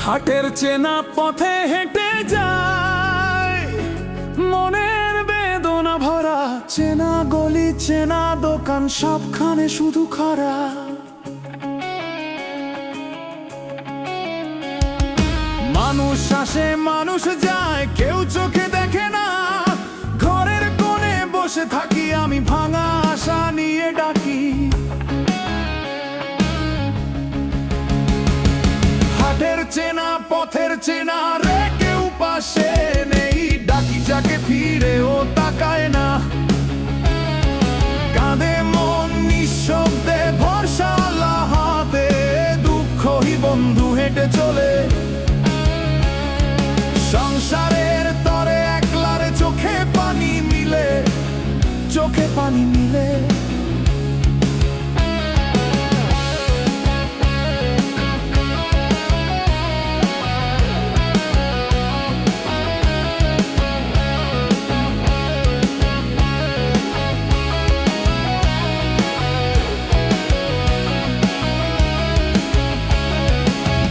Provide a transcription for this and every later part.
হাটের চেনা পথে হেঁটে যায়, মনের বেদনা ভরা। চেনা গলি, চেনা দোকান, সবখানে শুধু খরা। মানুষ আসে, মানুষ যায়, কেউ চোখে দেখে না। ঘরের কোণে বসে থাকি আমি, ভাঙা আশা নিয়ে ডাকি। হাটের চেনা পথের চেনা রে, কেউ পাশে নেই। ডাকি যাকে, ফিরেও তাকায় না। কাঁদে মন নিঃশব্দে, ভরসা হাতে। দুঃখই বন্ধু হেঁটে চলে সংসারের তরে, একলারে চোখে পানি মিলে, চোখে পানি মিলে।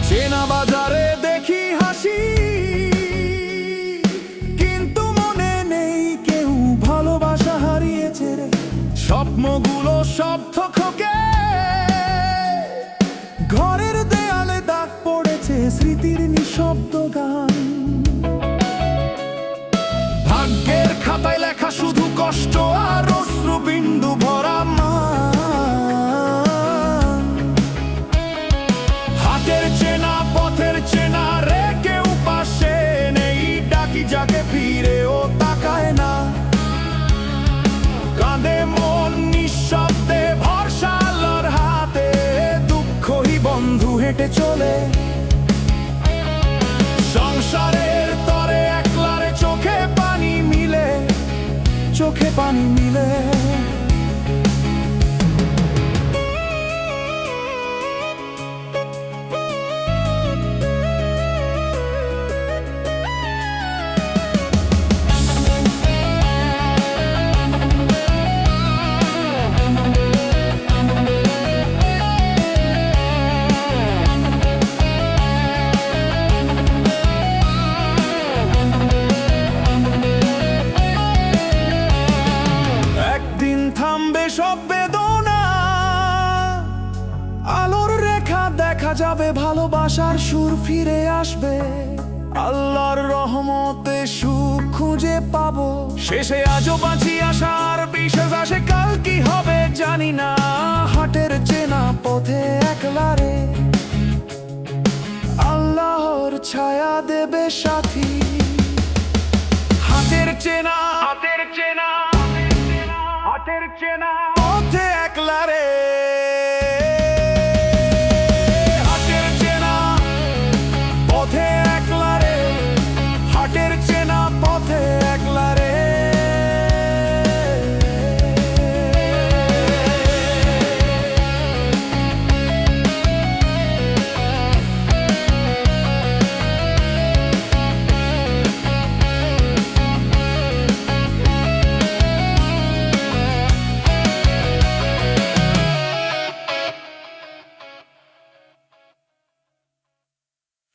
চেনা বাজারে দেখি হাসি, কিন্তু মনে নেই কেউ ভালোবাসা হারিয়েছে রে। স্বপ্নগুলো সব থকে, ঘরের দেয়ালে দাগ পড়েছে স্মৃতির নিঃশব্দ গান। ভাগ্যের খাতায় লেখা শুধু কষ্ট আর অশ্রুবিন্দু ভরা মান। হাটের চেনা পথের চেনা রে, কেউ পাশে নেই। ডাকি যাকে, ফিরেও তাকায় না। কাঁদে মন নিঃশব্দে, ভরসা আল্লাহর হাতে। দুঃখই বন্ধু হেঁটে চলে সংসারের তরে, একলারে চোখে পানি মিলে, চোখে পানি মিলে। থামবে সব বেদনা, আলোর রেখা দেখা যাবে, ভালোবাসার সুর ফিরে আসবে। আল্লাহর রহমতে সুখ খুঁজে পাবো। শেষে আজও বাঁচি আশার বিশ্বাস আসে, কাল কি হবে জানি না। হাটের চেনা পথে একলারে, আল্লাহর ছায়া দেবে সাথী। হাটের চেনা, হাটের চেনা, হাটের চেনা পথে